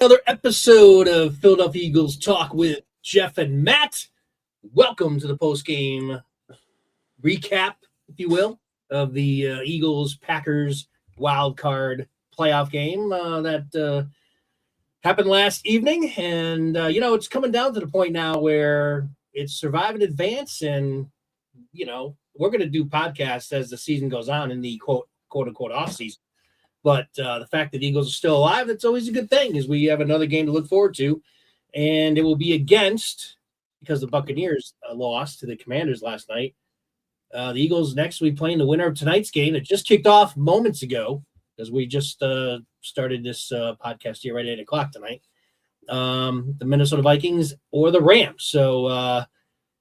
Another episode of Philadelphia Eagles Talk with Geoff and Matt. Welcome to the post-game recap, if you will, of the Eagles-Packers wild card playoff game that happened last evening. And, it's coming down to the point now where it's survive and advance. And, we're going to do podcasts as the season goes on in the quote-unquote off-season. But the fact that the Eagles are still alive, that's always a good thing, because we have another game to look forward to. And it will be because the Buccaneers lost to the Commanders last night. The Eagles next will be playing the winner of tonight's game. It just kicked off moments ago, because we just started this podcast here right at 8 o'clock tonight. The Minnesota Vikings or the Rams. So,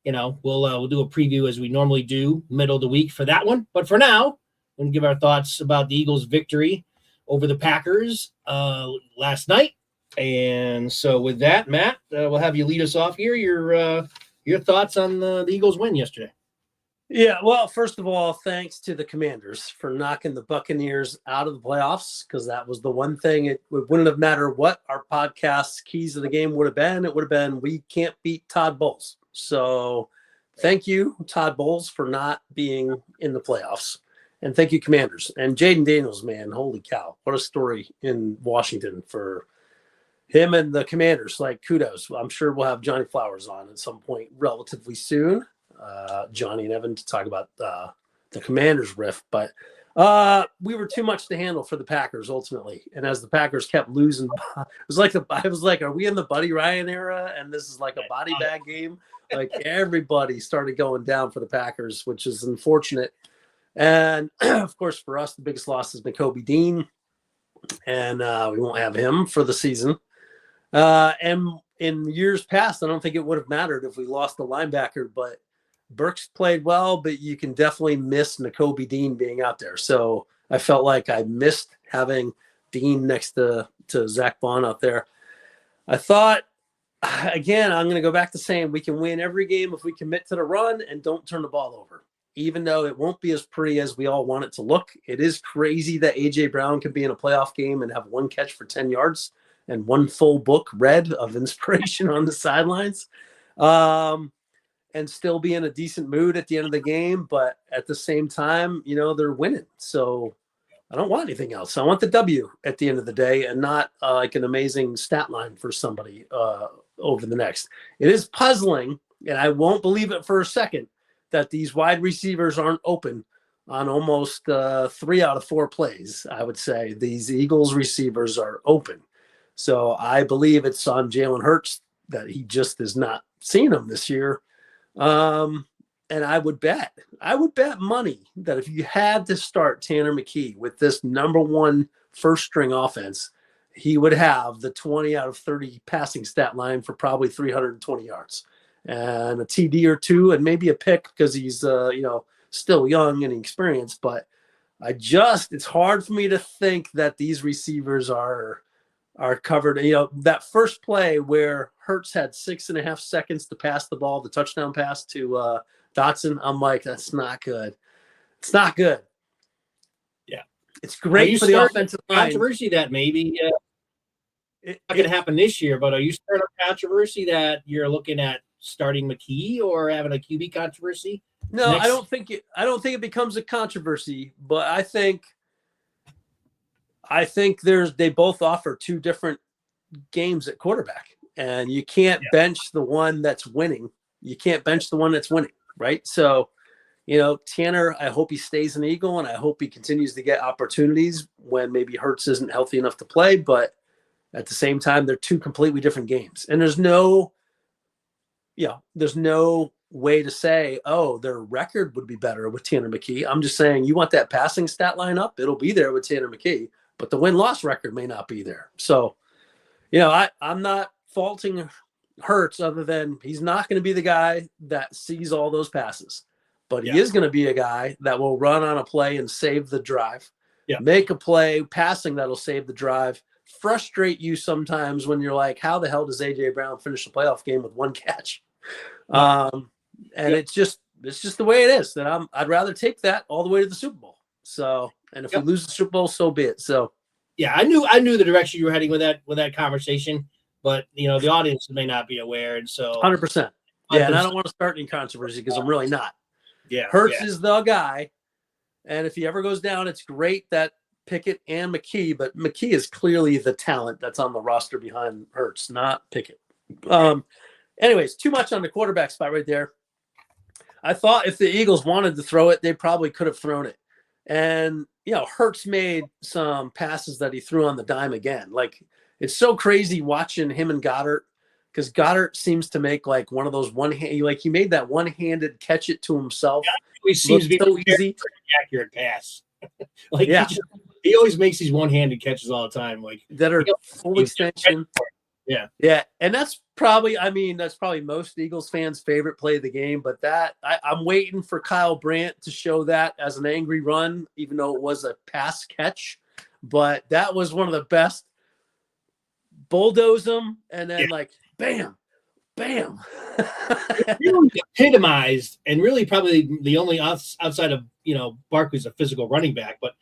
we'll do a preview as we normally do middle of the week for that one. But for now, we're going to give our thoughts about the Eagles' victory over the Packers last night. And so with that, Matt, we'll have you lead us off here. Your thoughts on the Eagles' win yesterday. Yeah, well, first of all, thanks to the Commanders for knocking the Buccaneers out of the playoffs, because that was the one thing. It wouldn't have mattered what our podcast's keys of the game would have been. It would have been, we can't beat Todd Bowles. So thank you, Todd Bowles, for not being in the playoffs. And thank you, Commanders. And Jaden Daniels, man, holy cow. What a story in Washington for him and the Commanders. Like, kudos. I'm sure we'll have Johnny Flowers on at some point relatively soon. Johnny and Evan to talk about the Commanders riff. But we were too much to handle for the Packers ultimately. And as the Packers kept losing, I was like, are we in the Buddy Ryan era? And this is like a body bag game. Like, everybody started going down for the Packers, which is unfortunate. And, of course, for us, the biggest loss has been Kobe Dean, and we won't have him for the season. And in years past, I don't think it would have mattered if we lost the linebacker, but Burks played well, but you can definitely miss Nakobe Dean being out there. So I felt like I missed having Dean next to Zach Bond out there. I thought, again, I'm going to go back to saying we can win every game if we commit to the run and don't turn the ball over. Even though it won't be as pretty as we all want it to look. It is crazy that A.J. Brown can be in a playoff game and have one catch for 10 yards and one full book read of inspiration on the sidelines, and still be in a decent mood at the end of the game. But at the same time, they're winning. So I don't want anything else. I want the W at the end of the day, and not like an amazing stat line for somebody over the next. It is puzzling, and I won't believe it for a second, that these wide receivers aren't open on almost 3 out of 4 plays. I would say these Eagles receivers are open. So I believe it's on Jalen Hurts that he just is not seeing them this year. And I would bet money that if you had to start Tanner McKee with this number one first string offense, he would have the 20 out of 30 passing stat line for probably 320 yards. And a TD or two, and maybe a pick because he's, still young and inexperienced. But it's hard for me to think that these receivers are covered. That first play where Hurts had 6.5 seconds to pass the ball, the touchdown pass to Dotson, I'm like, that's not good. It's not good. Yeah. It's great for the offensive line. Controversy that maybe it's not going to happen this year, but are you starting a controversy that you're looking at starting McKee or having a QB controversy? No, I don't think it becomes a controversy, but I think they both offer 2 different games at quarterback, and you can't bench the one that's winning. You can't bench the one that's winning, right? So, Tanner, I hope he stays an Eagle, and I hope he continues to get opportunities when maybe Hurts isn't healthy enough to play, but at the same time, they're 2 completely different games, and there's no way to say, oh, their record would be better with Tanner McKee. I'm just saying, you want that passing stat line up, it'll be there with Tanner McKee, but the win-loss record may not be there. So, I'm not faulting Hurts other than he's not going to be the guy that sees all those passes, but he is going to be a guy that will run on a play and save the drive, make a play passing that'll save the drive, frustrate you sometimes when you're like, how the hell does A.J. Brown finish the playoff game with 1 catch? And it's just the way it is. That I'd rather take that all the way to the Super Bowl. So, and if we lose the Super Bowl, so be it. So, Yeah, I knew the direction you were heading with that conversation, but the audience may not be aware, and so 100%. Yeah, and I don't want to start any controversy because I'm really not. Yeah, Hurts is the guy, and if he ever goes down, it's great that Pickett and McKee, but McKee is clearly the talent that's on the roster behind Hurts, not Pickett. Anyways, too much on the quarterback spot right there. I thought if the Eagles wanted to throw it, they probably could have thrown it. And, Hurts made some passes that he threw on the dime again. Like, it's so crazy watching him and Goddard, because Goddard seems to make like one of those he made that one-handed catch it to himself. He seems to be so easy. Accurate pass. He always makes these one-handed catches all the time. Like that are full extension. Yeah. Yeah. And that's probably most Eagles fans' favorite play of the game. But I'm waiting for Kyle Brandt to show that as an angry run, even though it was a pass catch. But that was one of the best. Bulldoze them and then bam, bam. It really epitomized, and really probably the only outside of Barkley's a physical running back, but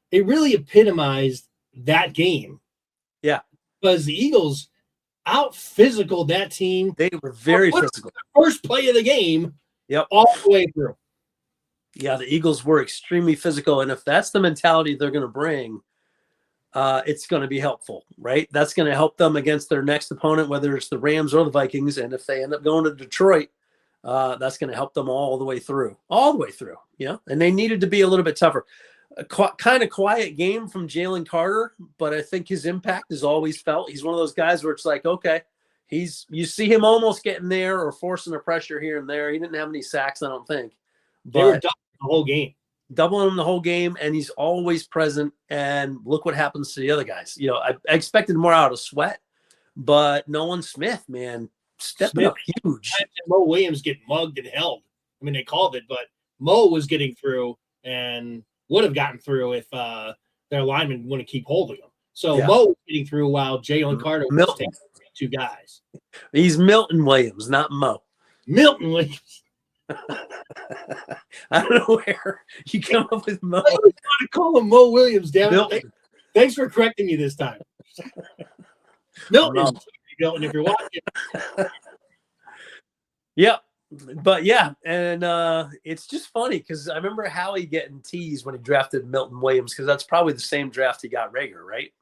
it really epitomized that game. Yeah. Because the Eagles out physical that team. They were very physical. The first play of the game. Yep. All the way through. Yeah, the Eagles were extremely physical. And if that's the mentality they're going to bring, it's going to be helpful, right? That's going to help them against their next opponent, whether it's the Rams or the Vikings. And if they end up going to Detroit, that's going to help them all the way through. And they needed to be a little bit tougher. A kind of quiet game from Jalen Carter, but I think his impact is always felt. He's one of those guys where it's like, okay, you see him almost getting there or forcing the pressure here and there. He didn't have any sacks, I don't think. But they were doubling the whole game. Doubling him the whole game, and he's always present. And look what happens to the other guys. I expected more out of Sweat, but Nolan Smith, man, stepping up huge. Mo Williams get mugged and held. I mean, they called it, but Mo was getting through and would have gotten through if their linemen wouldn't keep holding them. So Mo was getting through while Jalen Carter was taking two guys. He's Milton Williams, not Mo. Milton Williams. I don't know where you come up with Mo. I was trying to call him Mo Williams, damn it. Thanks for correcting me this time. Milton, if you're watching. Yep. But yeah, and it's just funny because I remember Howie getting teased when he drafted Milton Williams, because that's probably the same draft he got Rager, right?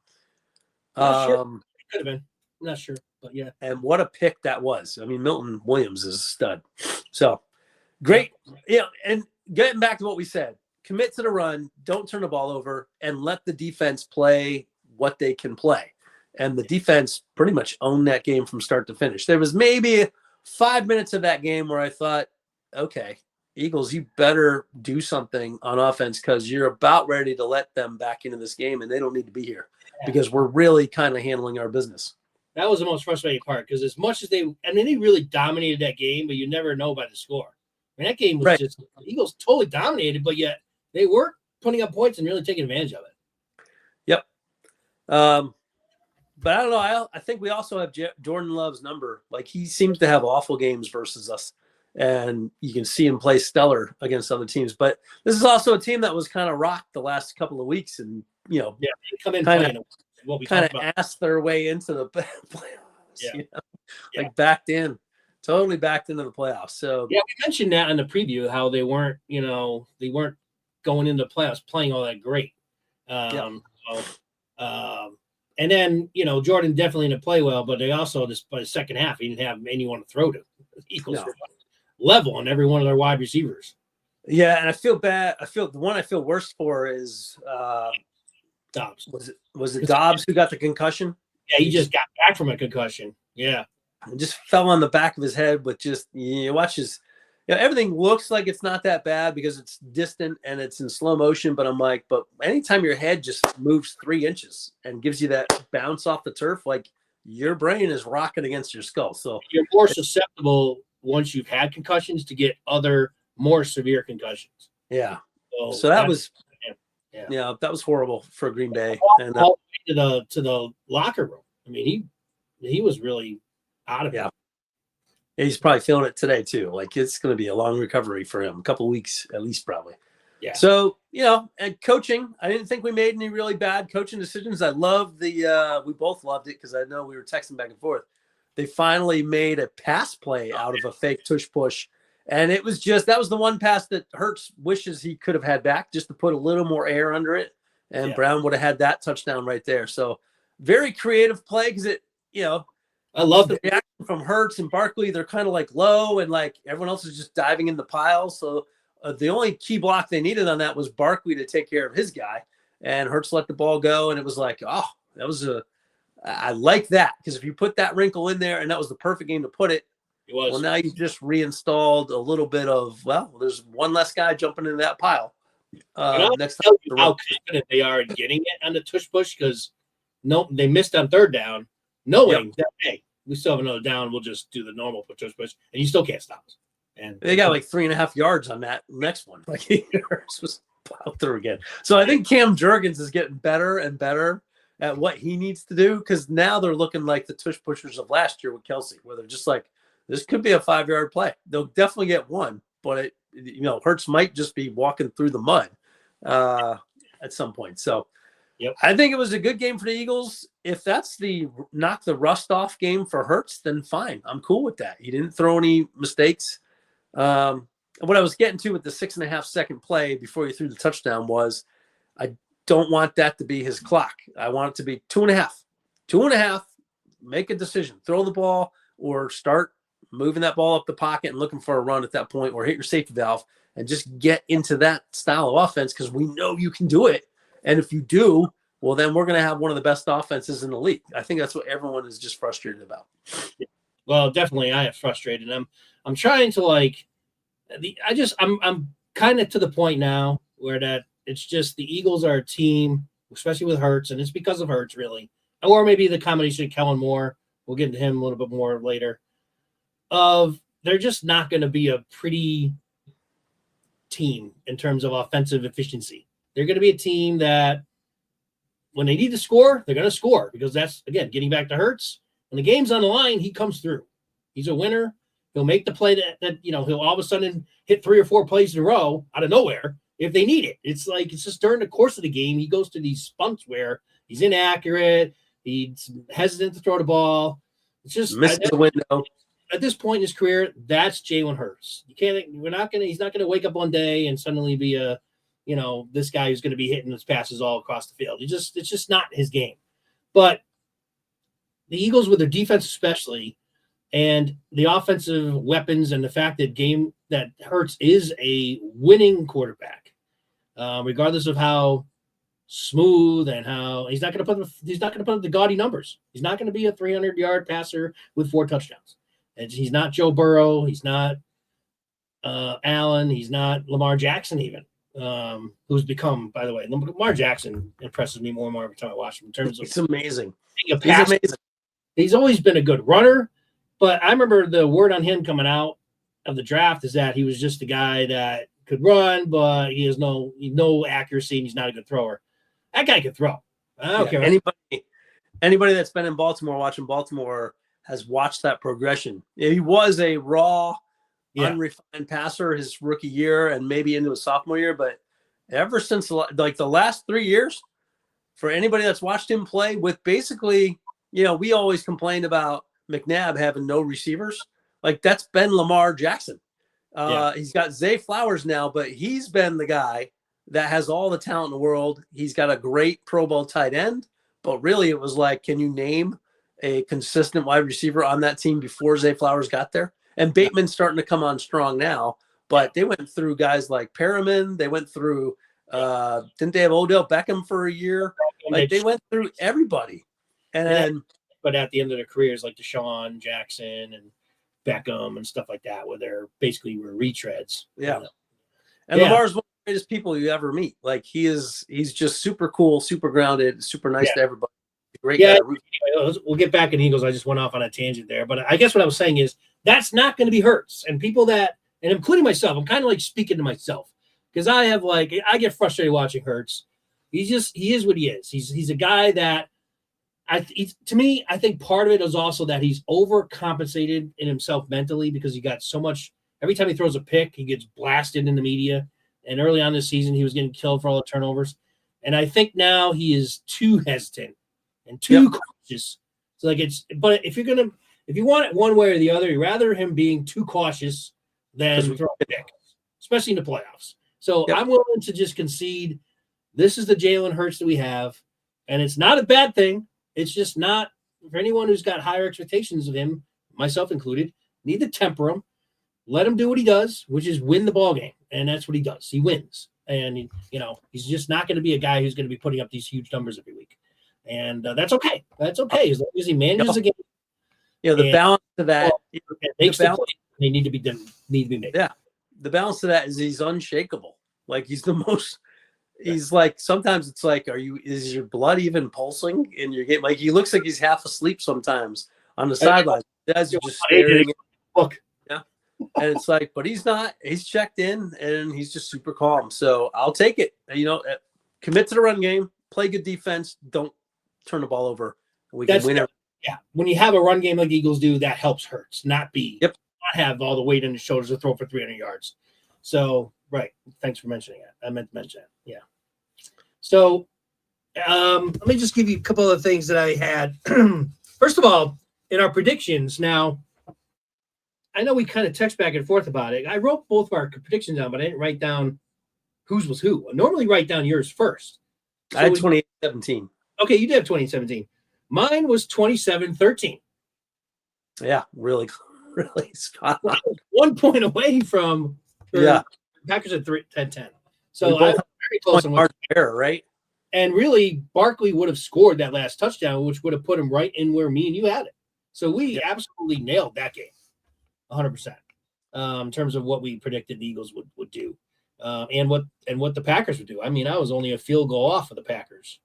Sure. It could have been. I'm not sure, but yeah. And what a pick that was. I mean, Milton Williams is a stud. So great. Yeah, and getting back to what we said, commit to the run, don't turn the ball over, and let the defense play what they can play. And the defense pretty much owned that game from start to finish. There was maybe 5 minutes of that game where I thought, okay, Eagles, you better do something on offense, because you're about ready to let them back into this game, and they don't need to be here because we're really kind of handling our business. That was the most frustrating part, because as much as they really dominated that game, but you never know by the score. I mean, that game was just – Eagles totally dominated, but yet they weren't putting up points and really taking advantage of it. Yep. But I don't know. I think we also have Jordan Love's number. Like, he seems to have awful games versus us, and you can see him play stellar against other teams. But this is also a team that was kind of rocked the last couple of weeks, and they come in kind of asked their way into the playoffs. Like totally backed into the playoffs. So we mentioned that in the preview, how they weren't going into the playoffs playing all that great. And then, Jordan definitely didn't play well, but they also, by the second half, he didn't have anyone to throw to. Eagles were level on every one of their wide receivers. Yeah, and I feel bad. The one I feel worse for is Dobbs. Was it Dobbs who got the concussion? Yeah, he just got back from a concussion. Yeah. And just fell on the back of his head with watch his – everything looks like it's not that bad because it's distant and it's in slow motion. But I'm like, but anytime your head just moves 3 inches and gives you that bounce off the turf, like, your brain is rocking against your skull. So you're more susceptible once you've had concussions to get other more severe concussions. Yeah. So that was that was horrible for Green Bay. And all the way to the locker room. I mean, he was really out of it. He's probably feeling it today too. Like, it's going to be a long recovery for him, a couple of weeks at least, probably. Yeah. So, and coaching, I didn't think we made any really bad coaching decisions. I loved we both loved it because I know we were texting back and forth. They finally made a pass play out of a fake tush push. And that was the one pass that Hurts wishes he could have had back just to put a little more air under it. And Brown would have had that touchdown right there. So very creative play because I love the reaction from Hurts and Barkley. They're kind of like low and like everyone else is just diving in the pile. So the only key block they needed on that was Barkley to take care of his guy. And Hurts let the ball go. And it was like, I like that because if you put that wrinkle in there and that was the perfect game to put it, well, now you just reinstalled a little bit of, there's one less guy jumping into that pile. Next time, how confident they are in getting it on the tush push because they missed on third down, knowing that, hey, we still have another down. We'll just do the normal tush push, and you still can't stop us. And they got like 3.5 yards on that next one. Like he was plowed through again. So I think Cam Jurgens is getting better and better at what he needs to do because now they're looking like the tush pushers of last year with Kelsey, where they're just like, this could be a 5-yard play. They'll definitely get one, but Hurts might just be walking through the mud at some point. So I think it was a good game for the Eagles. If that's the knock the rust off game for Hurts, then fine. I'm cool with that. He didn't throw any mistakes. What I was getting to with the 6.5 second play before he threw the touchdown was I don't want that to be his clock. I want it to be 2.5. 2.5, make a decision. Throw the ball or start moving that ball up the pocket and looking for a run at that point or hit your safety valve and just get into that style of offense because we know you can do it. And if you do, well, then we're going to have one of the best offenses in the league. I think that's what everyone is just frustrated about. Well, definitely I am frustrated. I'm trying to I'm kind of to the point now where that it's just the Eagles are a team, especially with Hurts, and it's because of Hurts really. Or maybe the combination of Kellen Moore. We'll get into him a little bit more later. They're just not going to be a pretty team in terms of offensive efficiency. They're going to be a team that when they need to score, they're going to score because that's, again, getting back to Hurts. When the game's on the line, he comes through. He's a winner. He'll make the play that he'll all of a sudden hit 3 or 4 plays in a row out of nowhere if they need it. It's just during the course of the game, he goes to these spunks where he's inaccurate. He's hesitant to throw the ball. It's just misses the window. At this point in his career, that's Jalen Hurts. He's not gonna wake up one day and suddenly be this guy who's gonna be hitting his passes all across the field. It's just not his game. But the Eagles with their defense especially, and the offensive weapons and the fact that Hurts is a winning quarterback, regardless of how smooth and how he's not going to put up the gaudy numbers. He's not going to be a 300-yard passer with 4 touchdowns. And he's not Joe Burrow. He's not Allen. He's not Lamar Jackson even, who's become, by the way, Lamar Jackson impresses me more and more every time I watch him in terms of it's amazing. He's amazing. He's always been a good runner, but I remember the word on him coming out of the draft is that he was just a guy that could run, but he has no accuracy and he's not a good thrower. That guy could throw. I don't care. Anybody that's been in Baltimore watching Baltimore has watched that progression. He was a raw, unrefined passer his rookie year and maybe into his sophomore year, but ever since like the last 3 years, for anybody that's watched him play with basically, we always complained about McNabb having no receivers. Like that's been Lamar Jackson. He's got Zay Flowers now, but he's been the guy that has all the talent in the world. He's got a great Pro Bowl tight end, but really it was like, can you name a consistent wide receiver on that team before Zay Flowers got there? And Bateman's starting to come on strong now, but they went through guys like Perriman. They went through, didn't they have Odell Beckham for a year? Like they went through everybody. But at the end of their careers, like Deshaun Jackson and Beckham and stuff like that, where they're basically were retreads. Yeah. And Lamar's one of the greatest people you ever meet. Like he's just super cool, super grounded, super nice to everybody. Great guy. We'll get back in Eagles. I just went off on a tangent there. But I guess what I was saying is that's not going to be Hurts. And people that, and including myself, I'm kind of like speaking to myself because I get frustrated watching Hurts. He is what he is. He's a guy that to me, I think part of it is also that he's overcompensated in himself mentally because he got so much. Every time he throws a pick, he gets blasted in the media. And early on this season, he was getting killed for all the turnovers. And I think now he is too hesitant and too cautious. So but if you want it one way or the other, you'd rather him being too cautious than throw a pick, especially in the playoffs. So I'm willing to just concede this is the Jalen Hurts that we have. And it's not a bad thing. It's just not for anyone who's got higher expectations of him, myself included, need to temper him. Let him do what he does, which is win the ball game. And that's what he does. He wins. And, he's just not going to be a guy who's going to be putting up these huge numbers every week. And that's okay. That's okay. As long as he manages the game. The balance to that. They need to be made. Yeah. The balance to that is he's unshakable. Like he's the most he's like, sometimes it's like, is your blood even pulsing in your game? Like he looks like he's half asleep sometimes on the sideline. Guys are just staring at the book. Yeah. And it's like, but he's not, he's checked in and he's just super calm. So I'll take it. Commit to the run game, play good defense, don't turn the ball over. We can win it. Yeah. When you have a run game like Eagles do, that helps Hurts, not have all the weight on his shoulders to throw for 300 yards. So, right. Thanks for mentioning that. I meant to mention that. Yeah. So, let me just give you a couple of things that I had. First of all, in our predictions, now, I know we kind of text back and forth about it. I wrote both of our predictions down, but I didn't write down whose was who. I normally write down yours first. So I had 2017. Okay, you did have 2017. Mine was 27-13. Yeah, really spot on. 1 point away from Packers at 10-10. So I was very close on error, right? And really, Barkley would have scored that last touchdown, which would have put him right in where me and you had it. So we absolutely nailed that game, 100%, in terms of what we predicted the Eagles would do, and what the Packers would do. I mean, I was only a field goal off of the Packers.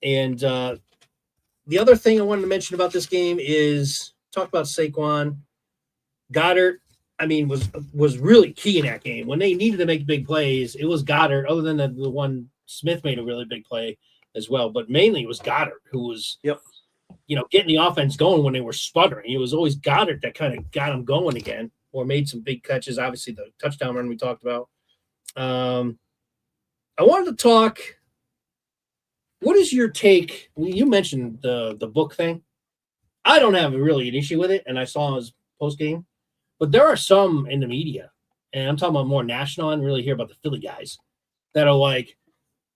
And the other thing I wanted to mention about this game is talk about Saquon. Goddard, I mean, was really key in that game. When they needed to make big plays, it was Goddard, other than the one Smith made a really big play as well. But mainly it was Goddard who was, getting the offense going when they were sputtering. It was always Goddard that kind of got them going again or made some big catches. Obviously, the touchdown run we talked about. I wanted to talk. What is your take? You mentioned the book thing. I don't have really an issue with it, and I saw his post game. But there are some in the media, and I'm talking about more national. I didn't really hear about the Philly guys that are like,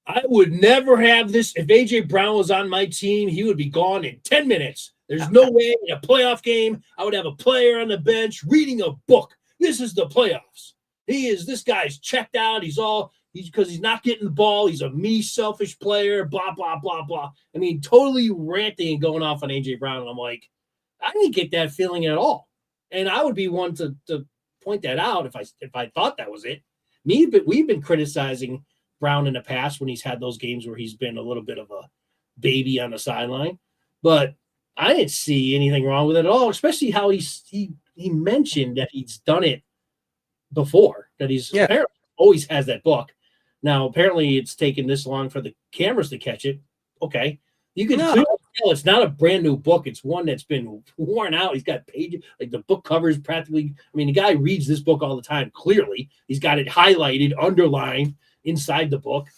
I would never have this. If A.J. Brown was on my team, he would be gone in 10 minutes. There's no way in a playoff game I would have a player on the bench reading a book. This is the playoffs. This guy's checked out. Because he's not getting the ball. He's a selfish player, blah, blah, blah, blah. I mean, totally ranting and going off on A.J. Brown. And I'm like, I didn't get that feeling at all. And I would be one to point that out if I thought that was it. But we've been criticizing Brown in the past when he's had those games where he's been a little bit of a baby on the sideline. But I didn't see anything wrong with it at all, especially how he mentioned that he's done it before, that he's apparently always has that book. Now, apparently it's taken this long for the cameras to catch it. Okay. You can clearly tell it's not a brand new book. It's one that's been worn out. He's got pages, like the book covers practically. I mean, the guy reads this book all the time. Clearly, he's got it highlighted, underlined inside the book.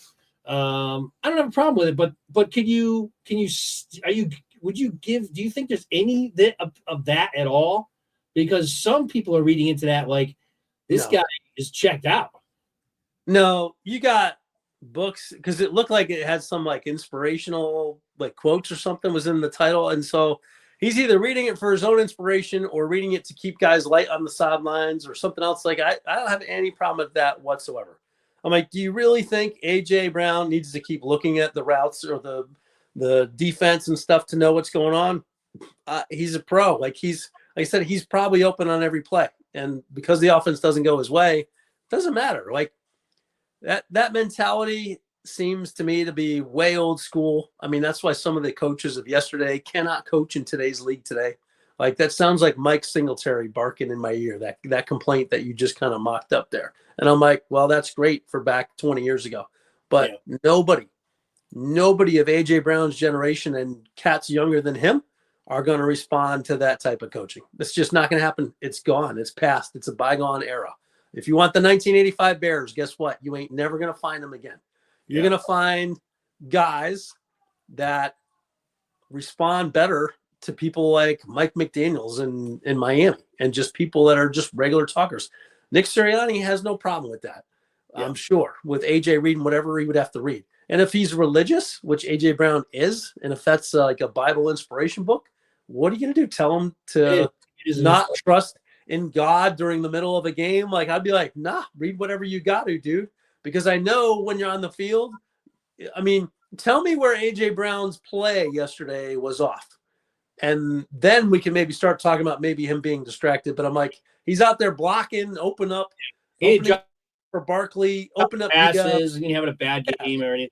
I don't have a problem with it, but do you think there's any of that at all? Because some people are reading into that like this guy is checked out. No, you got books because it looked like it had some like inspirational like quotes or something was in the title, and so he's either reading it for his own inspiration or reading it to keep guys light on the sidelines or something else. Like I don't have any problem with that whatsoever. I'm like, do you really think A.J. Brown needs to keep looking at the routes or the defense and stuff to know what's going on? He's a pro. Like I said, he's probably open on every play, and because the offense doesn't go his way, it doesn't matter. Like that mentality seems to me to be way old school. I mean, that's why some of the coaches of yesterday cannot coach in today's league today. Like that sounds like Mike Singletary barking in my ear, that complaint that you just kind of mocked up there. And I'm like, well, that's great for back 20 years ago. But nobody of A.J. Brown's generation and cats younger than him are going to respond to that type of coaching. It's just not going to happen. It's gone. It's past. It's a bygone era. If you want the 1985 Bears, guess what? You ain't never going to find them again. You're going to find guys that respond better to people like Mike McDaniels in Miami and just people that are just regular talkers. Nick Sirianni has no problem with that. Yeah. I'm sure with AJ reading whatever he would have to read. And if he's religious, which AJ Brown is, and if that's like a Bible inspiration book, what are you going to do? Tell him to not trust in God during the middle of a game? Like, I'd be like, nah, read whatever you got to, dude. Because I know when you're on the field, I mean, tell me where AJ Brown's play yesterday was off. And then we can maybe start talking about maybe him being distracted. But I'm like, he's out there blocking, open up for Barkley, open up passes, and having a bad game or anything.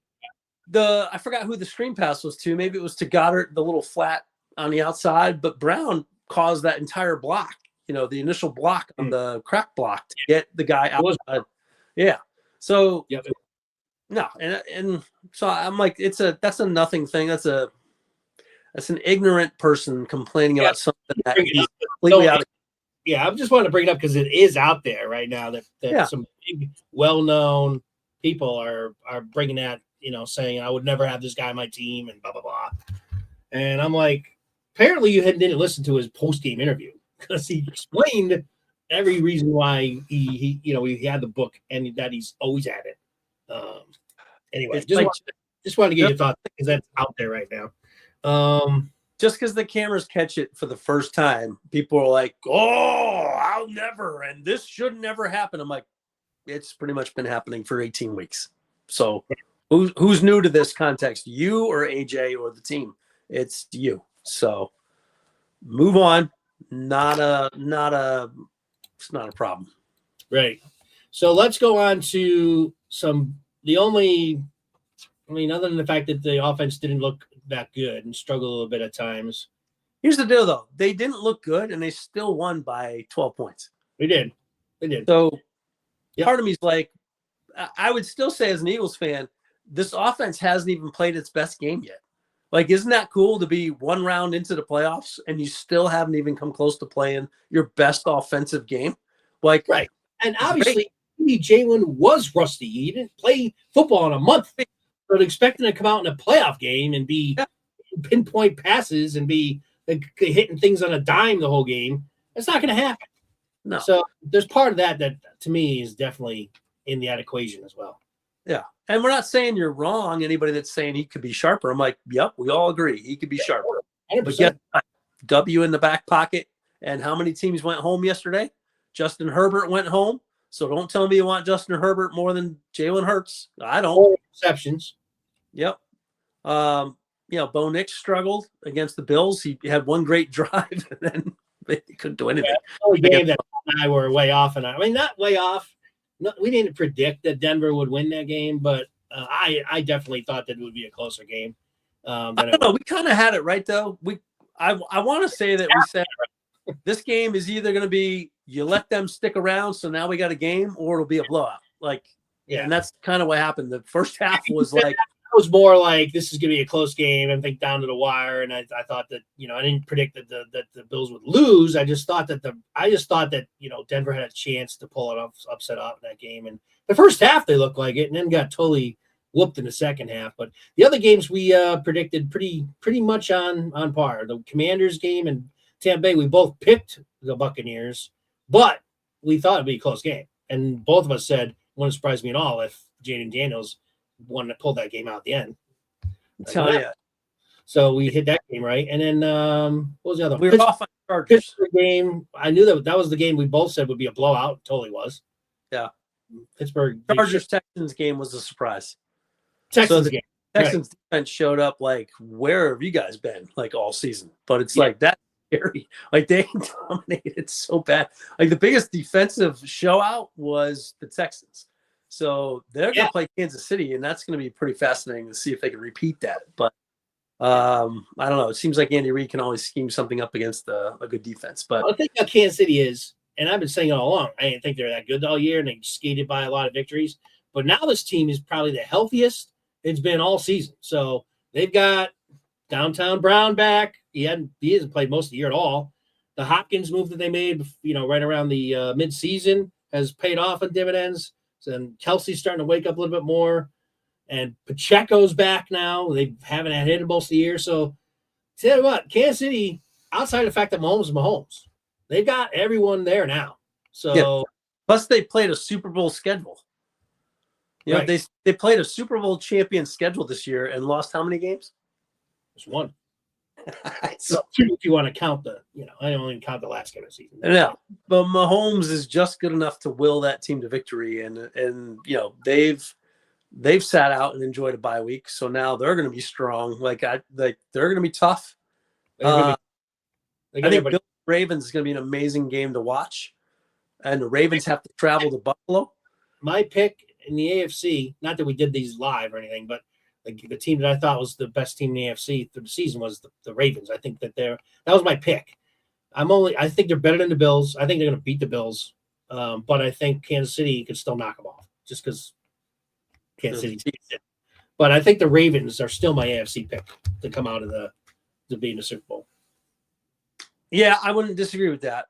I forgot who the screen pass was to. Maybe it was to Goddard, the little flat on the outside. But Brown caused that entire block, the initial block on the crack block to get the guy outside. Yeah. So no, and so I'm like, that's a nothing thing. That's an ignorant person complaining about something that he's completely out of. Yeah, I just wanted to bring it up because it is out there right now that some big, well-known people are bringing that, saying I would never have this guy on my team and blah blah blah. And I'm like, apparently you didn't listen to his post-game interview because he explained every reason why he had the book and that he's always had it. Anyway, just wanted to get your thoughts because that's out there right now. Just because the cameras catch it for the first time, people are like, "Oh, I'll never," and this should never happen. I'm like, it's pretty much been happening for 18 weeks. So, who's new to this context? You or AJ or the team? It's you. So, move on. It's not a problem. Right. So let's go on to other than the fact that the offense didn't look that good and struggled a little bit at times. Here's the deal, though. They didn't look good, and they still won by 12 points. They did. So part of me is like, I would still say as an Eagles fan, this offense hasn't even played its best game yet. Like, isn't that cool to be one round into the playoffs and you still haven't even come close to playing your best offensive game? Like, right. And obviously, Jalen was rusty. He didn't play football in a month. But expecting to come out in a playoff game and be pinpoint passes and be hitting things on a dime the whole game, it's not going to happen. No. So there's part of that to me is definitely in that equation as well. Yeah. And we're not saying you're wrong. Anybody that's saying he could be sharper, I'm like, yep, we all agree. He could be sharper. 100%. But get W in the back pocket. And how many teams went home yesterday? Justin Herbert went home. So don't tell me you want Justin Herbert more than Jalen Hurts. I don't. 4 receptions. Yep. Bo Nix struggled against the Bills. He had one great drive, and then they couldn't do anything. The only game that I were way off, and not way off. No, we didn't predict that Denver would win that game, but I definitely thought that it would be a closer game. I don't know. We kind of had it right, though. I want to say that we said this game is either going to be you let them stick around, so now we got a game, or it'll be a blowout. And that's kind of what happened. The first half was like. It was more like this is going to be a close game and think down to the wire. And I thought that I didn't predict that the Bills would lose. I just thought that Denver had a chance to pull it off, upset off in that game. And the first half they looked like it, and then got totally whooped in the second half. But the other games we predicted pretty much on par. The Commanders game and Tampa Bay, we both picked the Buccaneers, but we thought it'd be a close game. And both of us said it wouldn't surprise me at all if Jaden Daniels one that pulled that game out at the end. Tell you. So we hit that game right, and then what was the other one? We were off on Chargers. Pittsburgh game. I knew that was the game we both said would be a blowout. Totally was. Yeah. Pittsburgh Chargers Texans game was a surprise. Texans game. Texans defense showed up like, where have you guys been like all season? But it's like that's scary. Like they dominated so bad. Like the biggest defensive showout was the Texans. So they're going to play Kansas City, and that's going to be pretty fascinating to see if they can repeat that. But I don't know. It seems like Andy Reid can always scheme something up against a good defense. But I think how Kansas City is, and I've been saying it all along, I didn't think they were that good all year, and they skated by a lot of victories. But now this team is probably the healthiest it's been all season. So they've got Downtown Brown back. He hasn't played most of the year at all. The Hopkins move that they made, right around the mid-season has paid off in dividends. And Kelsey's starting to wake up a little bit more. And Pacheco's back now. They haven't had hit most of the year. So, tell you what, Kansas City, outside of the fact that Mahomes is Mahomes, they've got everyone there now. So, yeah. Plus, they played a Super Bowl schedule. You know, they played a Super Bowl champion schedule this year and lost how many games? Just one. So, two if you want to count I don't even count the last game of the season. No, but Mahomes is just good enough to will that team to victory, and they've sat out and enjoyed a bye week, so now they're going to be strong. They're going to be tough. I think Bill Ravens is going to be an amazing game to watch, and the Ravens have to travel to Buffalo. My pick in the AFC, not that we did these live or anything, but the team that I thought was the best team in the AFC through the season was the Ravens. I think that was my pick. I think they're better than the Bills. I think they're going to beat the Bills, but I think Kansas City could still knock them off just because Kansas City. But I think the Ravens are still my AFC pick to come out of to be in the Super Bowl. Yeah, I wouldn't disagree with that.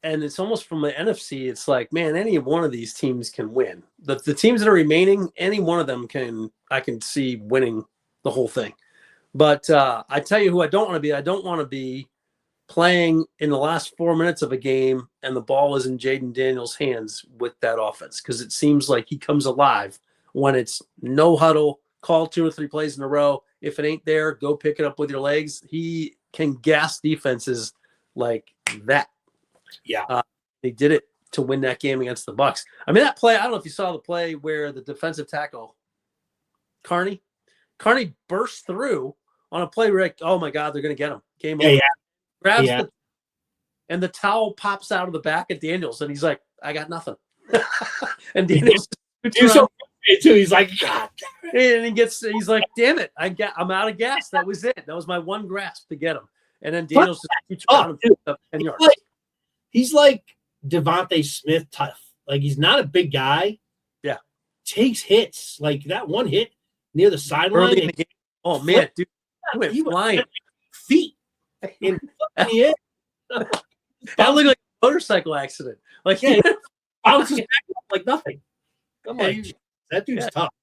And it's almost from the NFC. It's like, man, any one of these teams can win. The teams that are remaining, any one of them I can see winning the whole thing. But I tell you who I don't want to be. I don't want to be playing in the last 4 minutes of a game and the ball is in Jaden Daniels' hands with that offense, because it seems like he comes alive when it's no huddle, call 2 or 3 plays in a row. If it ain't there, go pick it up with your legs. He can gas defenses like that. Yeah. They did it to win that game against the Bucks. I mean, that play, I don't know if you saw the play where the defensive tackle, Carney burst through on a play where, like, oh my God, they're going to get him. Game over. Grabs and the towel pops out of the back at Daniels, and he's like, I got nothing. And Daniels he's like, God damn it. And he's like, damn it, I'm out of gas. That was it. That was my one grasp to get him. And then Daniels just keeps around him 10 yards. He's like Devontae Smith tough. Like, he's not a big guy. Yeah. Takes hits. Like that one hit near the sideline. Oh, man, dude. He went flying. Feet in the air. That looked like a motorcycle accident. Like, bounces back up like nothing. I'm like, that dude's tough.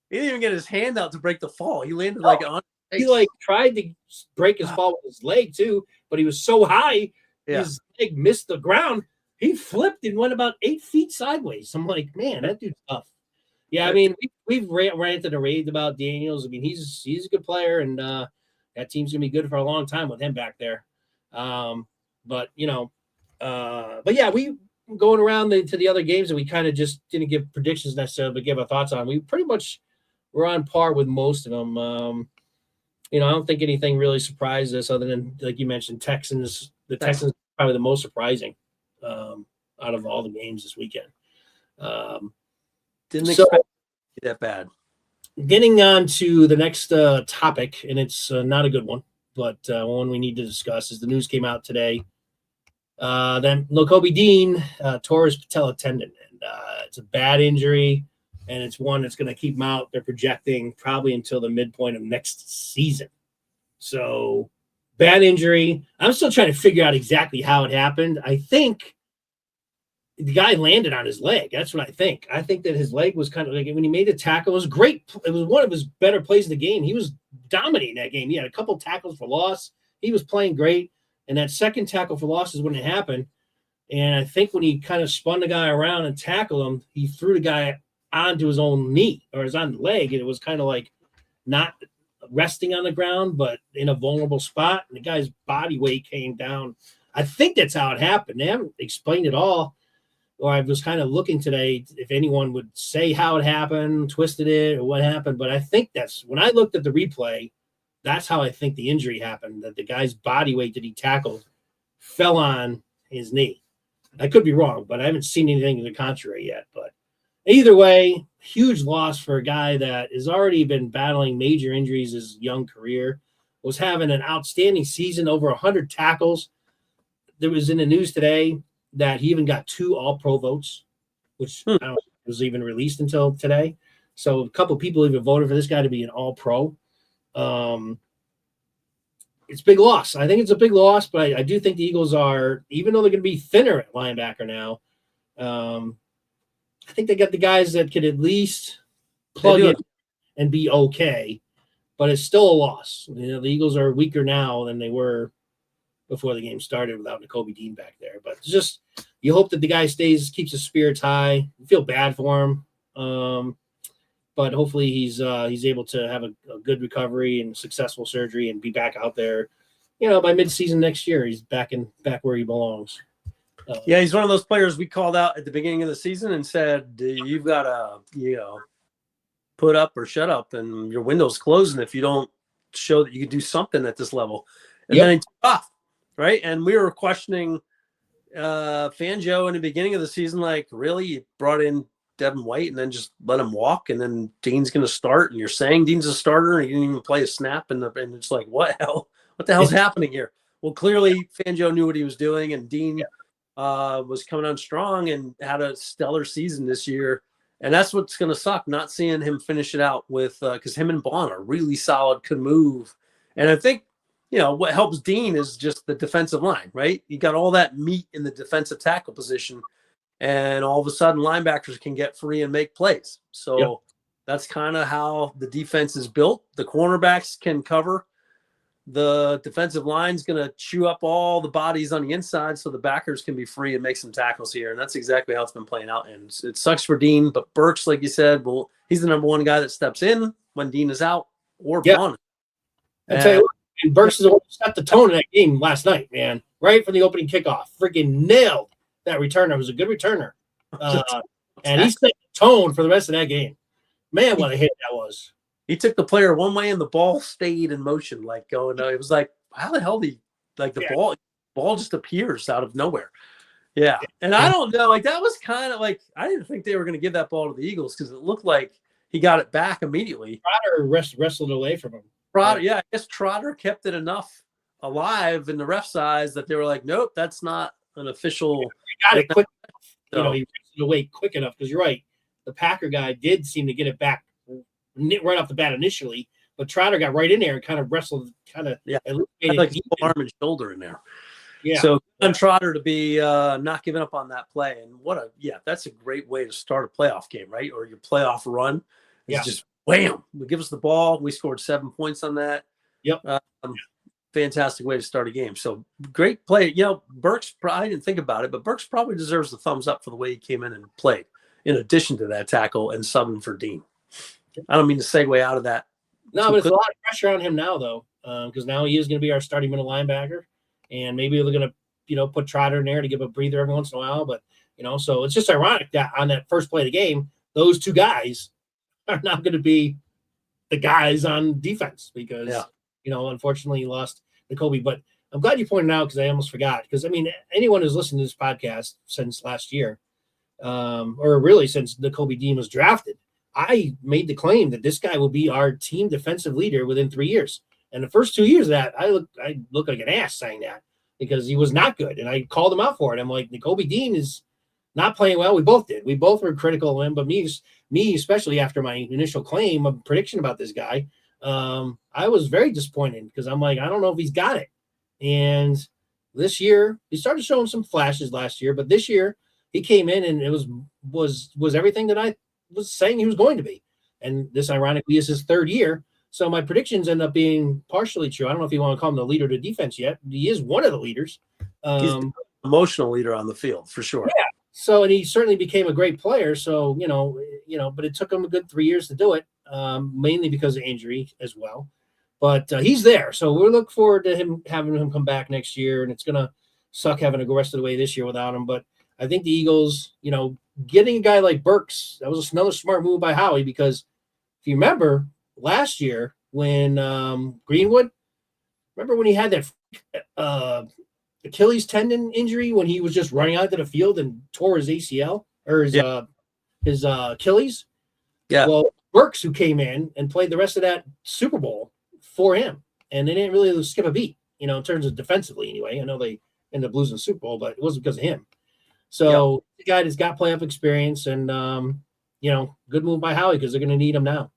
He didn't even get his hand out to break the fall. He landed on his face. He tried to break his fall with his leg too, but he was so high. Yeah. His leg missed the ground. He flipped and went about 8 feet sideways. I'm like, man, that dude's tough. Yeah, I mean, we've ranted and raved about Daniels. I mean, he's a good player, and that team's gonna be good for a long time with him back there. But yeah, we going around to the other games, and we kind of just didn't give predictions necessarily, but give our thoughts on. We pretty much were on par with most of them. I don't think anything really surprised us other than, like you mentioned, Texans. The Texans are probably the most surprising out of all the games this weekend. Didn't expect it to be that bad. Getting on to the next topic, and it's not a good one, but one we need to discuss, is the news came out today. Then Kobe Dean tore his patella tendon, and it's a bad injury, and it's one that's going to keep him out. They're projecting probably until the midpoint of next season. So, bad injury. I'm still trying to figure out exactly how it happened. I think the guy landed on his leg. That's what I think. I think that his leg was kind of like, when he made the tackle, it was great. It was one of his better plays in the game. He was dominating that game. He had a couple tackles for loss. He was playing great. And that second tackle for loss is when it happened. And I think when he kind of spun the guy around and tackled him, he threw the guy onto his own knee or his own leg. And it was kind of like not resting on the ground, but in a vulnerable spot. And the guy's body weight came down. I think that's how it happened. They haven't explained it all. Or I was kind of looking today if anyone would say how it happened, twisted it, or what happened. But I think that's, when I looked at the replay, that's how I think the injury happened, that the guy's body weight that he tackled fell on his knee. I could be wrong, but I haven't seen anything to the contrary yet. But either way, huge loss for a guy that has already been battling major injuries his young career, was having an outstanding season, over 100 tackles. There was in the news today that he even got 2 All-Pro votes, which I don't know if it was even released until today. So a couple of people even voted for this guy to be an All-Pro. It's a big loss. I think it's a big loss, but I do think the Eagles are, even though they're going to be thinner at linebacker now, I think they got the guys that could at least plug in and be okay, but it's still a loss. The Eagles are weaker now than they were before the game started without Nakobe Dean back there. But it's just you hope that the guy keeps his spirits high. You feel bad for him, but hopefully he's able to have a good recovery and successful surgery and be back out there. By mid-season next year, he's back where he belongs. Yeah, he's one of those players we called out at the beginning of the season and said, you've got to, put up or shut up, and your window's closing if you don't show that you can do something at this level. And then he took off, right? And we were questioning Fangio in the beginning of the season, like, really? You brought in Devin White and then just let him walk, and then Dean's going to start, and you're saying Dean's a starter, and he didn't even play a snap, and it's like, what the hell's happening here? Well, clearly Fangio knew what he was doing, and Dean was coming on strong and had a stellar season this year. And that's what's going to suck, not seeing him finish it out with because him and Bond are really solid, could move. And I think, what helps Dean is just the defensive line, right? You got all that meat in the defensive tackle position, and all of a sudden linebackers can get free and make plays. So that's kind of how the defense is built. The cornerbacks can cover. The defensive line's going to chew up all the bodies on the inside so the backers can be free and make some tackles here. And that's exactly how it's been playing out. And it sucks for Dean, but Burks, like you said, he's the number one guy that steps in when Dean is out or Vaughn. I tell you what, and Burks is the one who set the tone in that game last night, man. Right from the opening kickoff. Freaking nailed that returner. It was a good returner. And he set the tone for the rest of that game. Man, what a hit that was. He took the player one way and the ball stayed in motion, like going. It was like, how the hell the ball just appears out of nowhere. Yeah, and I don't know, like that was kind of like I didn't think they were going to give that ball to the Eagles because it looked like he got it back immediately. Trotter wrestled away from him. I guess Trotter kept it enough alive in the ref's eyes that they were like, nope, that's not an official. He got it quick. He wrestled away quick enough because you're right. The Packer guy did seem to get it back right off the bat initially, but Trotter got right in there and kind of wrestled, like arm and shoulder in there. Yeah. So on Trotter to be not giving up on that play, and that's a great way to start a playoff game, right? Or your playoff run. It's just wham! Give us the ball. We scored 7 points on that. Yep. Fantastic way to start a game. So great play. Burks. I didn't think about it, but Burks probably deserves the thumbs up for the way he came in and played. In addition to that tackle and subbing for Dean. I don't mean to segue out of that. No, but it's a lot of pressure on him now, though, because now he is going to be our starting middle linebacker, and maybe they're going to, put Trotter in there to give a breather every once in a while. But so it's just ironic that on that first play of the game, those two guys are not going to be the guys on defense because unfortunately, he lost Nakobe. But I'm glad you pointed out because I almost forgot. Because anyone who's listened to this podcast since last year, or really since Nakobe Dean was drafted. I made the claim that this guy will be our team defensive leader within 3 years. And the first 2 years of that, I look like an ass saying that because he was not good. And I called him out for it. I'm like, Nakobe Dean is not playing well. We both did. We both were critical of him. But me, especially after my initial claim of prediction about this guy, I was very disappointed because I'm like, I don't know if he's got it. And this year, he started showing some flashes last year. But this year, he came in and it was everything that I was saying he was going to be. And this ironically is his third year. So my predictions end up being partially true. I don't know if you want to call him the leader of the defense yet. He is one of the leaders. He's the emotional leader on the field for sure. Yeah. So, and he certainly became a great player. So, but it took him a good 3 years to do it, mainly because of injury as well. But he's there. So we're looking forward to having him come back next year. And it's going to suck having to go rest of the way this year without him. But I think the Eagles, getting a guy like Burks, that was another smart move by Howie because if you remember last year when Greenwood, remember when he had that Achilles tendon injury when he was just running out to the field and tore his ACL or his Achilles? Yeah. Well, Burks, who came in and played the rest of that Super Bowl for him, and they didn't really skip a beat, in terms of defensively anyway. I know they ended up losing the Super Bowl, but it wasn't because of him. So the guy has got playoff experience and, good move by Howie because they're going to need him now.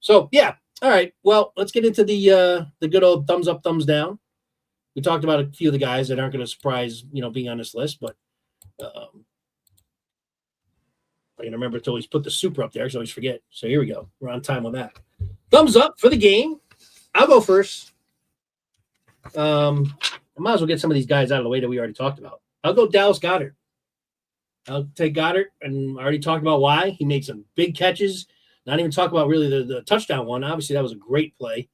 So, yeah. All right. Well, let's get into the good old thumbs up, thumbs down. We talked about a few of the guys that aren't going to surprise, being on this list, but I can remember to always put the super up there, so I always forget. So here we go. We're on time on that. Thumbs up for the game. I'll go first. I might as well get some of these guys out of the way that we already talked about. I'll go Dallas Goedert. I'll take Goddard, and I already talked about why. He made some big catches. Not even talk about really the touchdown one. Obviously, that was a great play.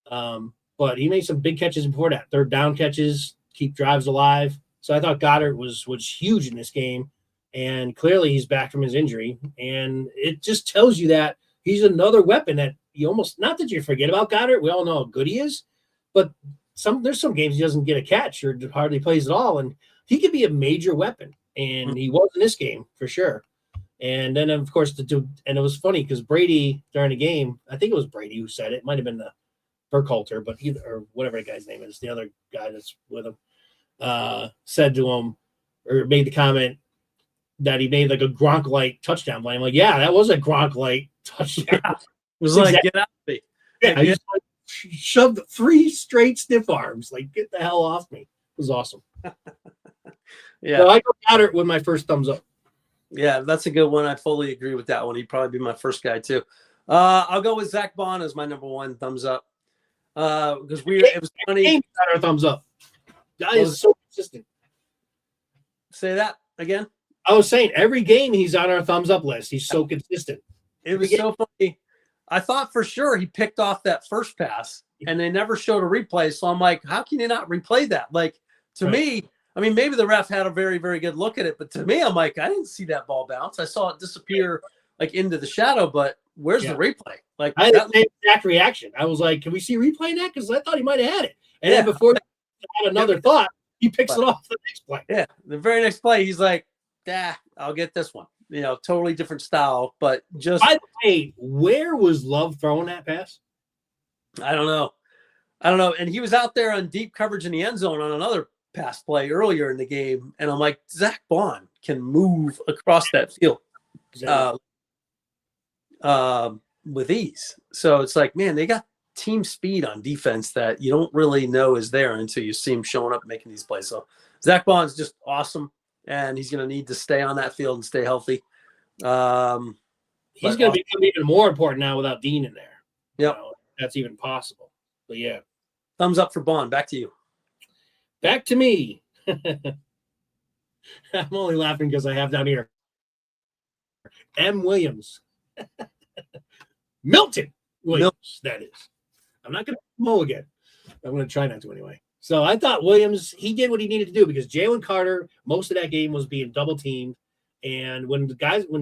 But he made some big catches before that. Third down catches, keep drives alive. So I thought Goddard was huge in this game. And clearly he's back from his injury. And it just tells you that he's another weapon that you almost, not that you forget about Goddard. We all know how good he is. But there's some games he doesn't get a catch or hardly plays at all. And he could be a major weapon. And he was in this game for sure. And then, of course, and it was funny because Brady during the game, I think it was Brady who said it. It might have been the Burkhalter, but or whatever the guy's name is, the other guy that's with him, said to him or made the comment that he made like a Gronk-like touchdown play. I'm like, yeah, that was a Gronk-like touchdown. It was like, get out of me. Yeah, I just like shoved 3 straight stiff arms. Like, get the hell off me. It was awesome. Yeah. So I got it with my first thumbs up. Yeah, that's a good one. I fully agree with that one. He'd probably be my first guy too. I'll go with Zach Bond as my number 1 thumbs up. Because it was funny. Got our thumbs up. Guy is so consistent. Say that again. I was saying every game he's on our thumbs up list. He's so consistent. It was so funny. I thought for sure he picked off that first pass, and they never showed a replay. So I'm like, how can you not replay that? Like, to me, I mean, maybe the ref had a very, very good look at it, but to me, I'm like, I didn't see that ball bounce. I saw it disappear like into the shadow, but where's the replay? Like, I had the same exact reaction. I was like, can we see replay that? Because I thought he might have had it. And then before he had another thought, he picks it off the next play. Yeah, the very next play, he's like, I'll get this one. You know, totally different style, but just. By the way, where was Love throwing that pass? I don't know. And he was out there on deep coverage in the end zone on another pass play earlier in the game. And I'm like, Zach Bond can move across that field with ease. So it's like, man, they got team speed on defense that you don't really know is there until you see him showing up making these plays. So Zach Bond's just awesome. And he's going to need to stay on that field and stay healthy. He's going to become even more important now without Dean in there. Yep. That's even possible. But yeah. Thumbs up for Bond. Back to you. Back to me. I'm only laughing because I have down here M. Williams. Milton Williams, that is. I'm not going to mow again. I'm going to try not to anyway. So I thought Williams, he did what he needed to do because Jalen Carter, most of that game was being double teamed. And when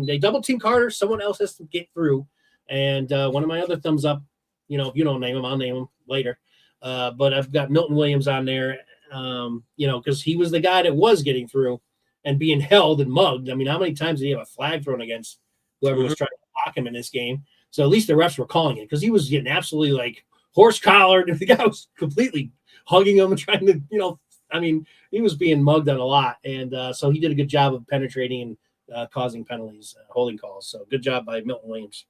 they double team Carter, someone else has to get through. And one of my other thumbs up, if you don't name him, I'll name him later. But I've got Milton Williams on there, because he was the guy that was getting through and being held and mugged. I mean, how many times did he have a flag thrown against whoever was trying to block him in this game? So at least the refs were calling it because he was getting absolutely like horse collared. And the guy was completely hugging him and trying to, he was being mugged on a lot. And so he did a good job of penetrating and causing penalties, holding calls. So good job by Milton Williams.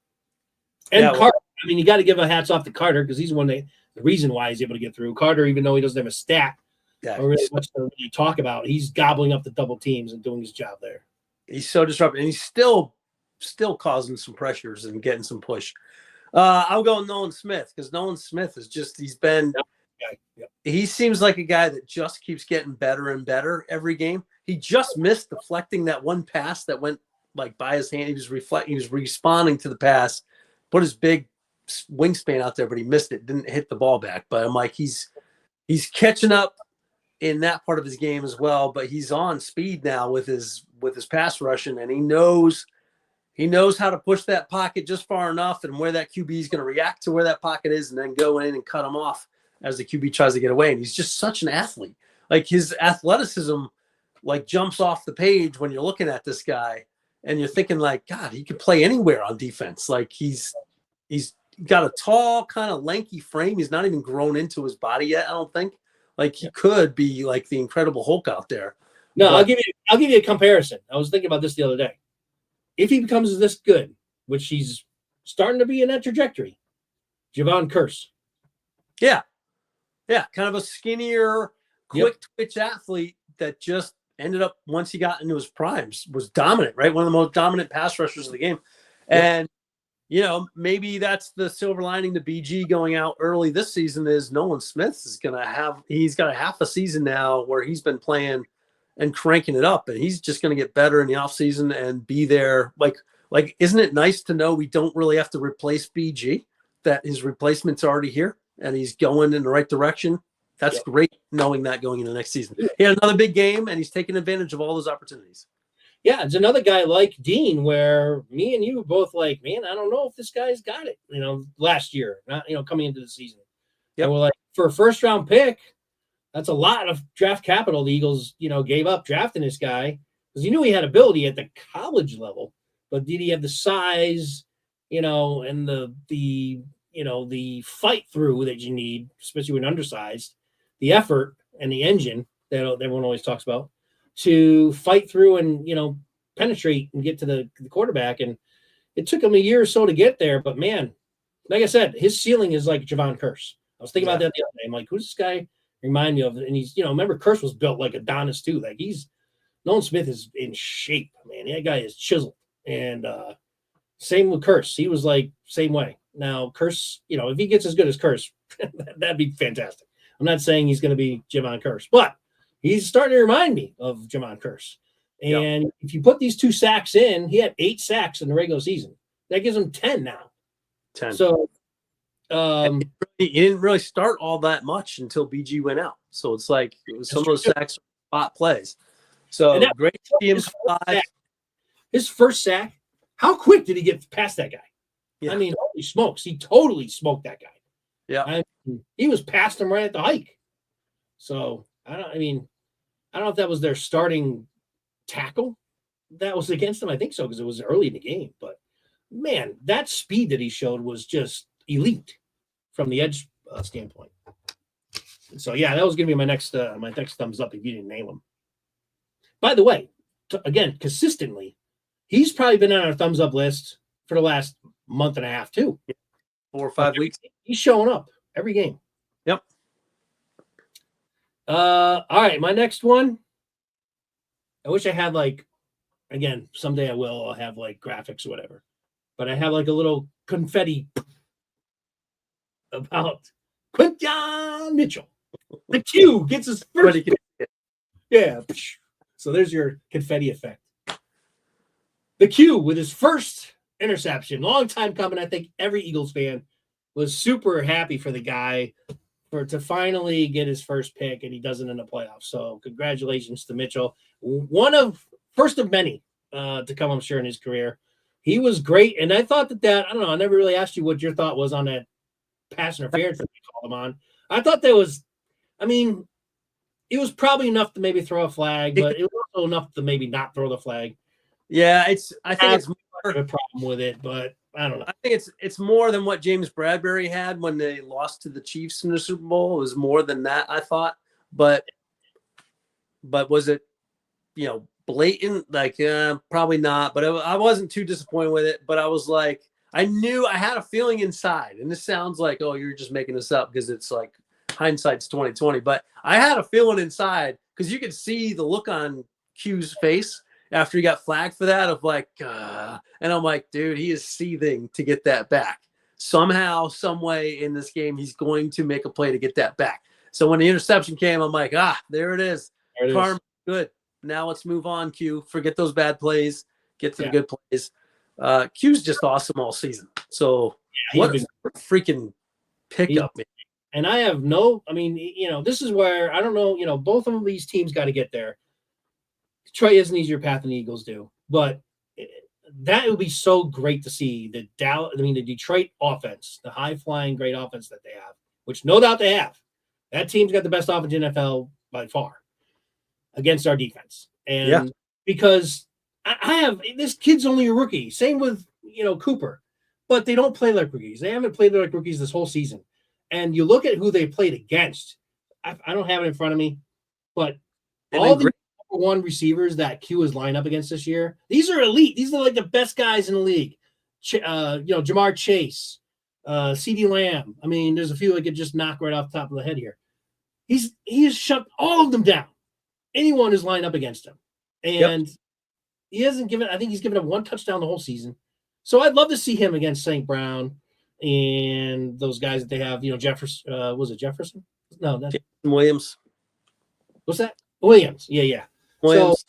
And Carter, you got to give a hats off to Carter because he's the reason why he's able to get through. Carter, even though he doesn't have a stat or really much to really talk about, he's gobbling up the double teams and doing his job there. He's so disruptive. And he's still causing some pressures and getting some push. I'll go Nolan Smith because Nolan Smith is he seems like a guy that just keeps getting better and better every game. He just missed deflecting that one pass that went like by his hand. He was responding to the pass, put his big wingspan out there, but he missed it, didn't hit the ball back. But I'm like, he's catching up in that part of his game as well. But he's on speed now with his pass rushing, and he knows how to push that pocket just far enough and where that QB is going to react to where that pocket is and then go in and cut him off as the QB tries to get away. And he's just such an athlete. Like his athleticism like jumps off the page when you're looking at this guy and you're thinking like, God, he could play anywhere on defense. Like he's got a tall kind of lanky frame. He's not even grown into his body yet. I don't think like he could be like the Incredible Hulk out there. No, I'll give you a comparison. I was thinking about this the other day. If he becomes this good, which he's starting to be in that trajectory, Javon Curse. Yeah. Yeah. Kind of a skinnier, quick twitch athlete that just ended up, once he got into his primes, was dominant, right? One of the most dominant pass rushers of the game. And, you know, maybe that's the silver lining to BG going out early this season is Nolan Smith is going to have, he's got a half a season now where he's been playing and cranking it up, and he's just going to get better in the offseason and be there. Like, isn't it nice to know we don't really have to replace BG, that his replacement's already here and he's going in the right direction? That's great knowing that going into the next season. He had another big game, and he's taking advantage of all those opportunities. Yeah, it's another guy like Dean where me and you both like, man, I don't know if this guy's got it, you know, last year, not, you know, coming into the season. Yeah, we're like, for a first-round pick, that's a lot of draft capital the Eagles, you know, gave up drafting this guy because you knew he had ability at the college level, but did he have the size, you know, and the you know, the fight through that you need, especially when undersized, the effort and the engine that everyone always talks about to fight through and, you know, penetrate and get to the quarterback. And it took him a year or so to get there, but man, like I said, his ceiling is like Javon Curse. I was thinking about that the other day. I'm like, who's this guy remind me of? And he's, you know, remember Curse was built like Adonis too. Like Nolan Smith is in shape, man. That guy is chiseled. And same with Curse. He was like same way. Now Curse, you know, if he gets as good as Curse, that'd be fantastic. I'm not saying he's going to be Javon Curse, but he's starting to remind me of Javon Curse. And if you put these 2 sacks in, he had 8 sacks in the regular season. That gives him 10 now. 10. So he didn't really start all that much until BG went out. So it's like some of those sacks are spot plays. So great to see him fly. His first sack, how quick did he get past that guy? Yeah. I mean, holy smokes, he totally smoked that guy. Yeah. I mean, he was past him right at the hike. So I don't know if that was their starting tackle that was against him. I think so, because it was early in the game. But man, that speed that he showed was just elite from the edge standpoint. So yeah, that was gonna be my next thumbs up if you didn't name him. By the way, again, consistently, he's probably been on our thumbs up list for the last month and a half too. 4 or 5 weeks. He's showing up every game. Yep. All right, my next one. I wish I had again, someday I will. I'll have graphics or whatever. But I have a little confetti about Quinton Mitchell. The Q gets his first. Yeah. So there's your confetti effect. The Q with his first interception. Long time coming. I think every Eagles fan was super happy for the guy to finally get his first pick, and he does it in the playoffs. So congratulations to Mitchell. First of many to come, I'm sure, in his career. He was great. And I thought that I don't know, I never really asked you what your thought was on that pass interference that we called him on. I thought it was probably enough to maybe throw a flag, but it was also enough to maybe not throw the flag. Yeah, I think it's more of a problem with it, but I don't know. I think it's more than what James Bradbury had when they lost to the Chiefs in the Super Bowl. It was more than that, I thought. But was it, blatant? Probably not. But I wasn't too disappointed with it. But I was like, I had a feeling inside, and this sounds like, oh, you're just making this up because it's like hindsight's 2020. But I had a feeling inside because you could see the look on Q's face after he got flagged for that of and I'm like, dude, he is seething to get that back. Somehow, some way in this game, he's going to make a play to get that back. So when the interception came, I'm like, there it is. Karma, good. Now let's move on, Q. Forget those bad plays. Get to the good plays. Q's just awesome all season. So what a freaking pickup, man. And I have this is where, I don't know, both of these teams got to get there. Detroit is an easier path than the Eagles do, but that would be so great to see the Detroit offense, the high-flying, great offense that they have, which no doubt they have. That team's got the best offense in the NFL by far against our defense. And because I have this kid's only a rookie. Same with, Cooper, but they don't play like rookies. They haven't played like rookies this whole season. And you look at who they played against. I don't have it in front of me, but all the number one receivers that Q is lined up against this year, these are elite. These are the best guys in the league. Jamar Chase, CeeDee Lamb. I mean, there's a few I could just knock right off the top of the head here. He has shut all of them down. anyone who's lined up against him. And he hasn't given, I think he's given up one touchdown the whole season. So I'd love to see him against St. Brown and those guys that they have, Jefferson, was it Jefferson? No, that's Williams. What's that? Williams. Yeah. Williams. So,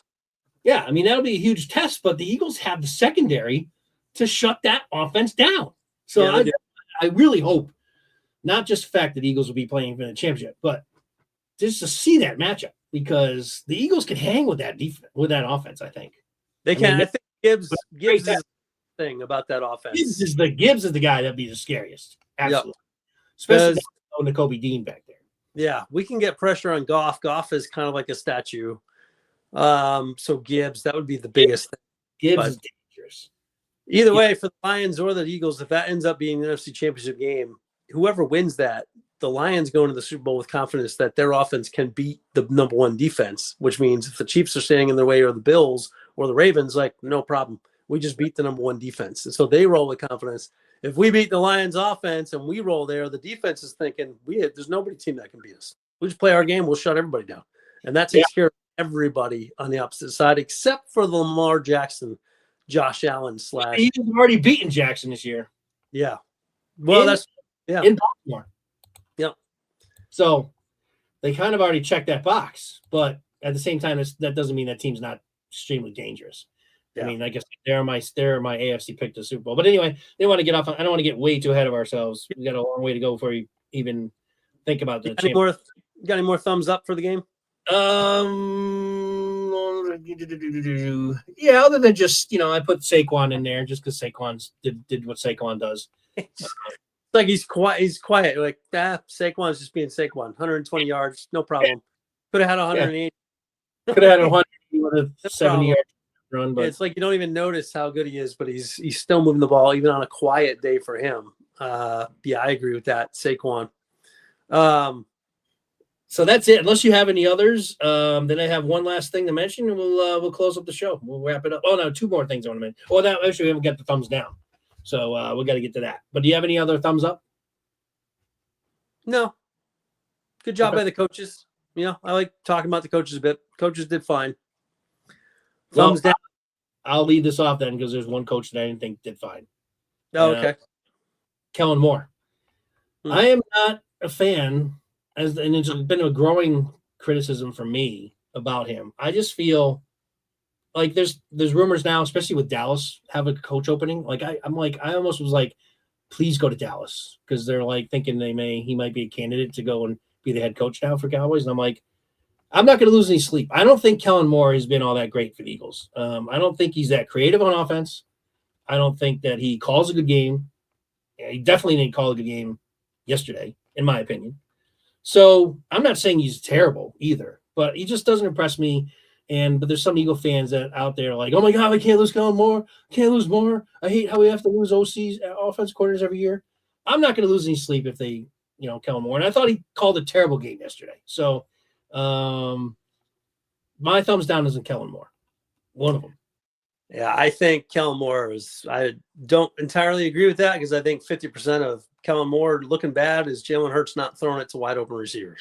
yeah, I mean, that'll be a huge test, but the Eagles have the secondary to shut that offense down. So I really hope not just the fact that the Eagles will be playing for the championship, but just to see that matchup, because the Eagles can hang with that offense, I think. They can. I think Gibbs is the thing about that offense. Gibbs is the guy that'd be the scariest. Absolutely. Yep. Especially on the Kobe Dean back there. Yeah, we can get pressure on Geoff. Geoff is kind of like a statue. So Gibbs, that would be the biggest thing. Gibbs is dangerous. Either way, for the Lions or the Eagles, if that ends up being the NFC Championship game, whoever wins that, the Lions go into the Super Bowl with confidence that their offense can beat the number one defense, which means if the Chiefs are standing in their way or the Bills or the Ravens, like, no problem. We just beat the number one defense. And so they roll with confidence. If we beat the Lions offense and we roll there, the defense is thinking, there's nobody team that can beat us. We just play our game. We'll shut everybody down. And that takes care of everybody on the opposite side, except for the Lamar Jackson, Josh Allen / He's already beaten Jackson this year. Yeah. Well, in Baltimore. Yep. So they kind of already checked that box, but at the same time, that doesn't mean that team's not extremely dangerous. Yeah. I mean, I guess they're my AFC pick to Super Bowl. But anyway, they want to get off. I don't want to get way too ahead of ourselves. We got a long way to go before you even think about the got any more thumbs up for the game? Yeah, other than just, I put Saquon in there just because Saquon did what Saquon does. It's like he's quiet. Like, Saquon's just being Saquon. 120 yards, no problem. Could have had 180. Could have had 170 yards run, but it's like you don't even notice how good he is, but he's still moving the ball even on a quiet day for him. I agree with that, Saquon. So that's it. Unless you have any others, then I have one last thing to mention, and we'll close up the show. We'll wrap it up. Oh no, two more things I want to mention. Well, actually we haven't got the thumbs down, so we got to get to that. But do you have any other thumbs up? No. Good job by the coaches. I like talking about the coaches a bit. Coaches did fine. Thumbs down. I'll lead this off then because there's one coach that I didn't think did fine. Oh, okay. Kellen Moore. I am not a fan, and it's been a growing criticism for me about him. I just feel like there's rumors now, especially with Dallas, have a coach opening. Like I almost was like, please go to Dallas, because they're like thinking he might be a candidate to go and be the head coach now for Cowboys. And I'm like, I'm not going to lose any sleep. I don't think Kellen Moore has been all that great for the Eagles. I don't think he's that creative on offense. I don't think that he calls a good game. He definitely didn't call a good game yesterday, in my opinion. So I'm not saying he's terrible either, but he just doesn't impress me. But there's some Eagle fans that out there are like, oh my God, we can't lose Kellen Moore. Can't lose more. I hate how we have to lose OCs, offensive coordinators every year. I'm not going to lose any sleep if they, Kellen Moore. And I thought he called a terrible game yesterday. So my thumbs down isn't Kellen Moore. One of them. Yeah, I think Kellen Moore I don't entirely agree with that, because I think 50% of Kellen Moore looking bad is Jalen Hurts not throwing it to wide open receivers.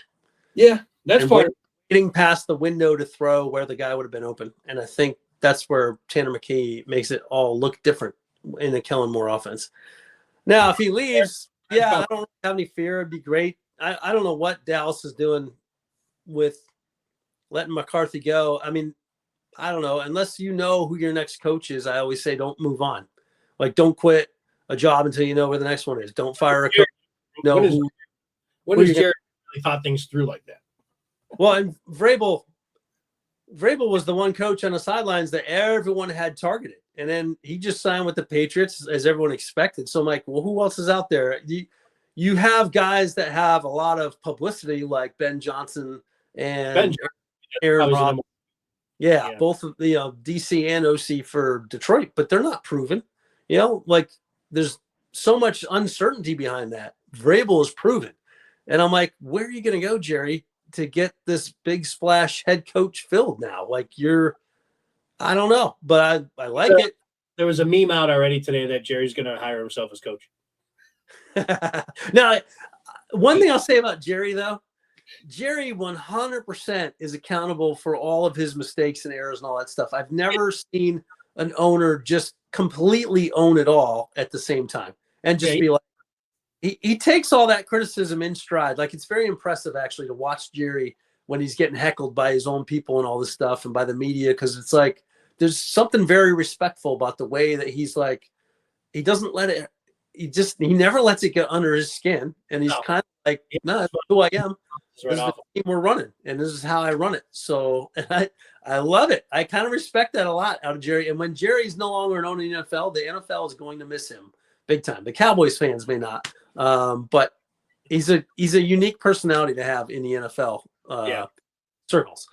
Yeah, that's part of getting past the window to throw where the guy would have been open. And I think that's where Tanner McKee makes it all look different in the Kellen Moore offense. Now, if he leaves, I don't have any fear. It'd be great. I don't know what Dallas is doing with letting McCarthy go. I mean, I don't know. Unless you know who your next coach is, I always say don't move on. Like, don't quit a job until you know where the next one is. Don't fire a coach. When has Jared really thought things through like that? Well, and Vrabel was the one coach on the sidelines that everyone had targeted. And then he just signed with the Patriots, as everyone expected. So I'm like, well, who else is out there? You have guys that have a lot of publicity, like Ben Johnson and Aaron Rodgers. Yeah, both of DC and OC for Detroit, but they're not proven. Like, there's so much uncertainty behind that. Vrabel is proven. And I'm like, where are you going to go, Jerry, to get this big splash head coach filled now? Like, I don't know, but I like it. There was a meme out already today that Jerry's going to hire himself as coach. Now, one thing I'll say about Jerry, though, Jerry 100% is accountable for all of his mistakes and errors and all that stuff. I've never seen an owner just completely own it all at the same time and just be like, he takes all that criticism in stride. Like, it's very impressive actually to watch Jerry when he's getting heckled by his own people and all this stuff and by the media, because it's like there's something very respectful about the way that he's like, he doesn't let it, he never lets it get under his skin, and he's kind of like, no, that's who I am. This is the team we're running, and this is how I run it. So, and I love it. I kind of respect that a lot out of Jerry. And when Jerry's no longer known in the NFL is going to miss him big time. The Cowboys fans may not, but he's a unique personality to have in the NFL circles.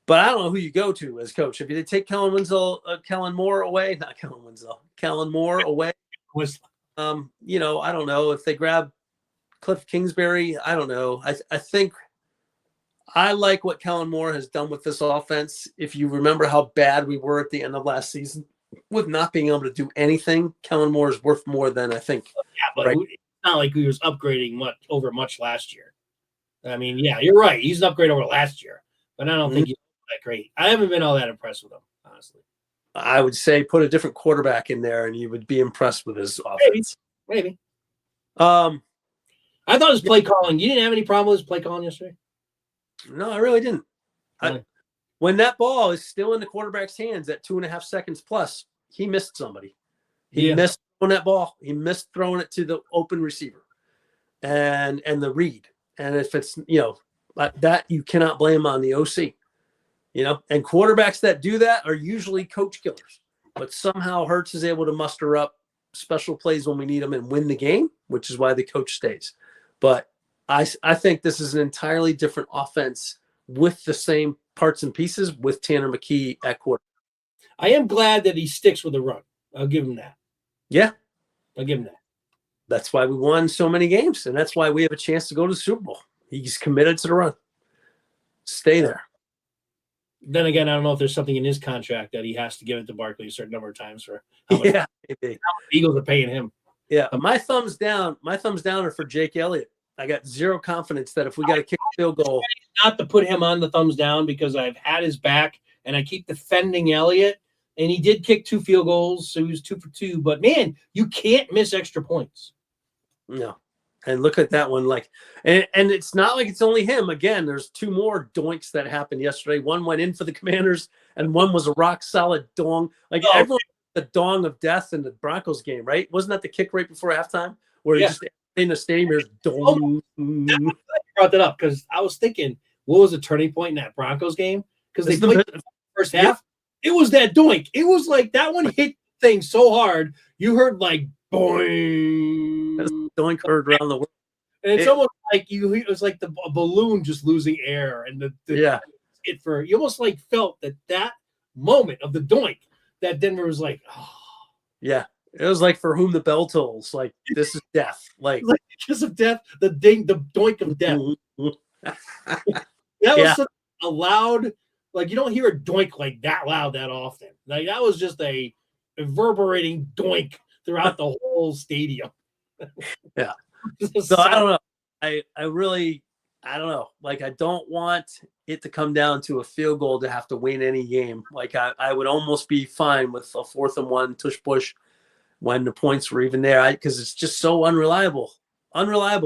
But I don't know who you go to as coach. If you take Kellen Moore away, you know, I don't know if they grab Cliff Kingsbury. I don't know. I think I like what Kellen Moore has done with this offense. If you remember how bad we were at the end of last season with not being able to do anything, Kellen Moore is worth more than I think. Yeah, but it's not like he was upgrading much last year. I mean, yeah, you're right. He's an upgrade over last year, but I don't think he's that great. I haven't been all that impressed with him, honestly. I would say put a different quarterback in there, and you would be impressed with his offense. Maybe. I thought his play calling. You didn't have any problem with his play calling yesterday? No, I really didn't. When that ball is still in the quarterback's hands at 2.5 seconds plus, he missed somebody. He missed throwing that ball. He missed throwing it to the open receiver and the read. And if it's, you know, that you cannot blame on the OC, you know, and quarterbacks that do that are usually coach killers, but somehow Hurts is able to muster up special plays when we need them and win the game, which is why the coach stays. But I think this is an entirely different offense with the same parts and pieces with Tanner McKee at quarterback. I am glad that he sticks with the run. I'll give him that. Yeah. I'll give him that. That's why we won so many games, and that's why we have a chance to go to the Super Bowl. He's committed to the run. Stay there. Then again, I don't know if there's something in his contract that he has to give it to Barkley a certain number of times for how much maybe. The Eagles are paying him. Yeah, my thumbs down are for Jake Elliott. I got zero confidence that if we got to kick a field goal. Not to put him on the thumbs down because I've had his back and I keep defending Elliott. And he did kick 2 field goals, so he was 2 for 2. But, man, you can't miss extra points. No. And look at that one. And it's not like it's only him. Again, there's 2 more doinks that happened yesterday. One went in for the Commanders, and one was a rock-solid dong. Everyone the dong of death in the Broncos game, right? Wasn't that the kick right before halftime where he just in the stadium here's dong? I brought that up because I was thinking, what was the turning point in that Broncos game? Because they played the first half. Yep. It was that doink. It was like that one hit thing so hard, you heard like boing. That's doink heard around the world. And it's almost like it was like a balloon just losing air. And you almost like felt that moment of the doink that Denver was like, oh. Yeah. It was like for whom the bell tolls. Like, this is death. Like kiss of death, the doink of death. That was such a loud. Like, you don't hear a doink like that loud that often. Like, that was just a reverberating doink throughout the whole stadium. Yeah. So I don't know. I really don't know. Like, I don't want it to come down to a field goal to have to win any game. Like, I would almost be fine with a 4th and 1 tush push when the points were even there. Because it's just so unreliable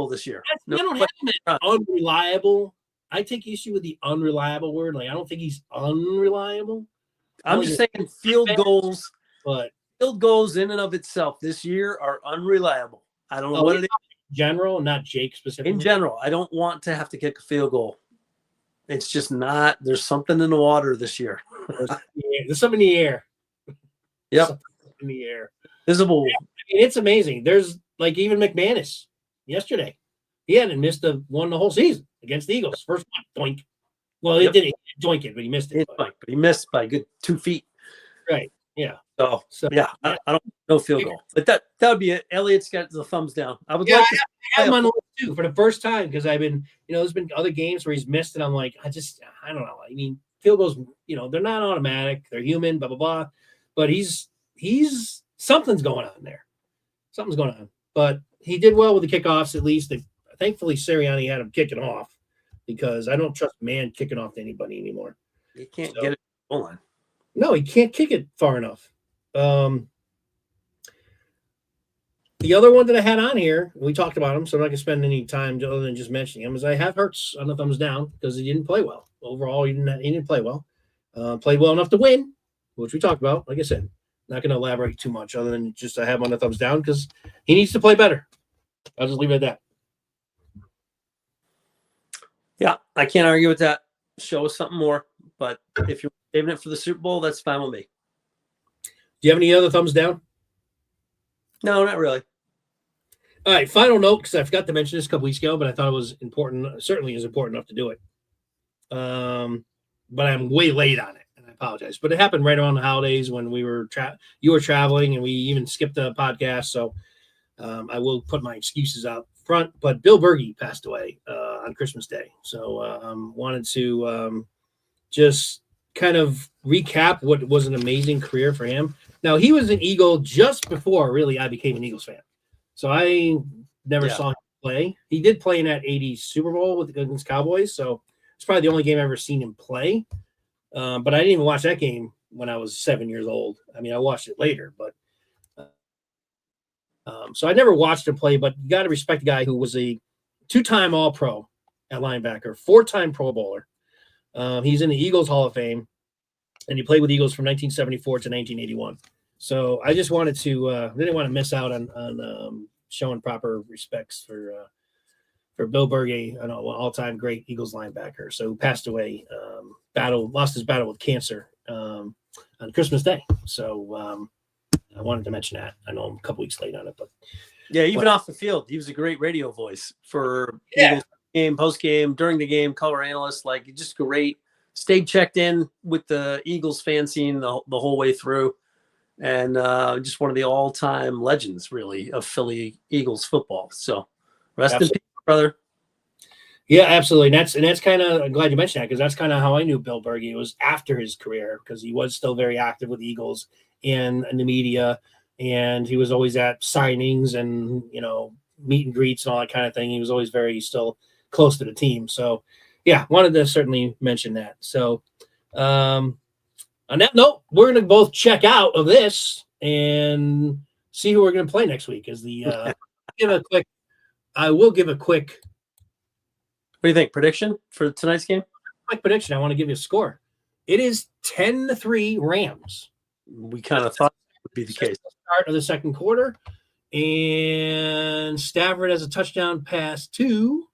this year. I don't have that unreliable. I take issue with the unreliable word. Like, I don't think he's unreliable. I'm just saying field goals in and of itself this year are unreliable. I don't know what it is. In general, not Jake specifically. In general, I don't want to have to kick a field goal. It's just not. There's something in the water this year. There's something in the air. Yep. In the air. Visible. I mean, it's amazing. There's like even McManus yesterday. He hadn't missed one the whole season against the Eagles. First one, doink. Well, he didn't doink it, but he missed it. But he missed by a good 2 feet. Right. Yeah. So yeah, I don't know field goal. But that would be it. Elliott's got the thumbs down. I would like to have him on the list too for the first time because I've been, there's been other games where he's missed and I'm like, I don't know. I mean, field goals, they're not automatic. They're human, blah, blah, blah. But he's something's going on there. Something's going on. But he did well with the kickoffs at least. Thankfully, Sirianni had him kicking off. because I don't trust man kicking off to anybody anymore. You can't get it goal line. No, he can't kick it far enough. The other one that I had on here, we talked about him, so I'm not going to spend any time other than just mentioning him, is I have Hurts on the thumbs down because he didn't play well. Overall, he didn't play well. Played well enough to win, which we talked about. Like I said, not going to elaborate too much other than just I have him on the thumbs down because he needs to play better. I'll just leave it at that. Yeah, I can't argue with that. Show us something more. But if you're saving it for the Super Bowl, that's fine with me. Do you have any other thumbs down? No, not really. All right, final note, because I forgot to mention this a couple weeks ago, but I thought it was important. Certainly is important enough to do it. But I'm way late on it, and I apologize. But it happened right around the holidays when we were you were traveling, and we even skipped the podcast. So I will put my excuses out front. But Bill Berge passed away on Christmas Day, so wanted to just kind of recap what was an amazing career for him. Now, he was an Eagle just before, really, I became an Eagles fan. So I never saw him play. He did play in that 80s Super Bowl against Cowboys, so it's probably the only game I've ever seen him play. But I didn't even watch that game when I was 7 years old. I mean, I watched it later, but so I never watched him play, but you got to respect the guy who was a two-time All-Pro at linebacker, four-time Pro Bowler. He's in the Eagles Hall of Fame, and he played with Eagles from 1974 to 1981. So I just wanted to didn't want to miss out on showing proper respects for Bill Berge, an all-time great Eagles linebacker. So passed away, lost his battle with cancer on Christmas Day. So I wanted to mention that. I know I'm a couple weeks late on it, but yeah, even off the field, he was a great radio voice for Eagles game, post game, during the game, color analyst, like just great. Stayed checked in with the Eagles fan scene the whole way through, and just one of the all-time legends, really, of Philly Eagles football. So rest in peace, brother. Yeah, absolutely. And that's kind of, I'm glad you mentioned that because that's kind of how I knew Bill Berge. It was after his career because he was still very active with the Eagles and in the media, and he was always at signings and, meet and greets and all that kind of thing. He was always very still close to the team. So, yeah, wanted to certainly mention that. So, on that note, we're going to both check out of this and see who we're going to play next week. Is the I will give a quick. What do you think? Prediction for tonight's game? Quick prediction. I want to give you a score. It is 10-3 Rams. We kind of thought it would be the case. Start of the second quarter, and Stafford has a touchdown pass to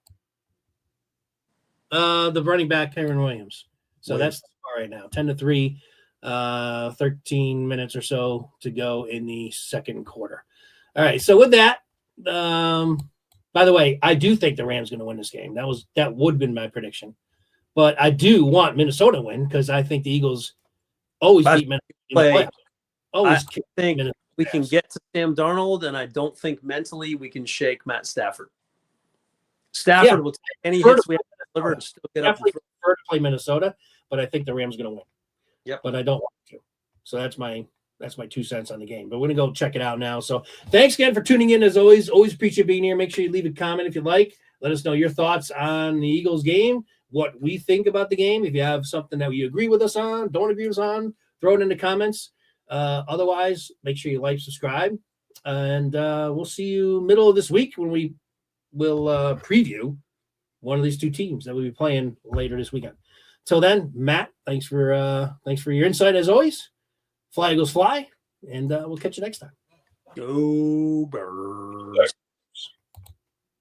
the running back Cameron Williams. So that's the score right now. 10-3. 13 minutes or so to go in the second quarter. All right. So with that, by the way, I do think the Rams going to win this game. That would have been my prediction, but I do want Minnesota to win because I think the Eagles always beat Minnesota. I think we can get to Sam Darnold, and I don't think mentally we can shake Matt Stafford. Stafford will take any hits we have to deliver and still get up. Definitely prefer to play Minnesota, but I think the Rams going to win. Yep. But I don't want to. So that's my 2 cents on the game. But we're going to go check it out now. So thanks again for tuning in. As always, appreciate being here. Make sure you leave a comment if you like. Let us know your thoughts on the Eagles game, what we think about the game. If you have something that you agree with us on, don't agree with us on, throw it in the comments. Otherwise, make sure you like, subscribe. And we'll see you middle of this week when we will preview one of these two teams that we'll be playing later this weekend. Till then, Matt, thanks for your insight as always. Fly Eagles fly, and we'll catch you next time. Go Birds.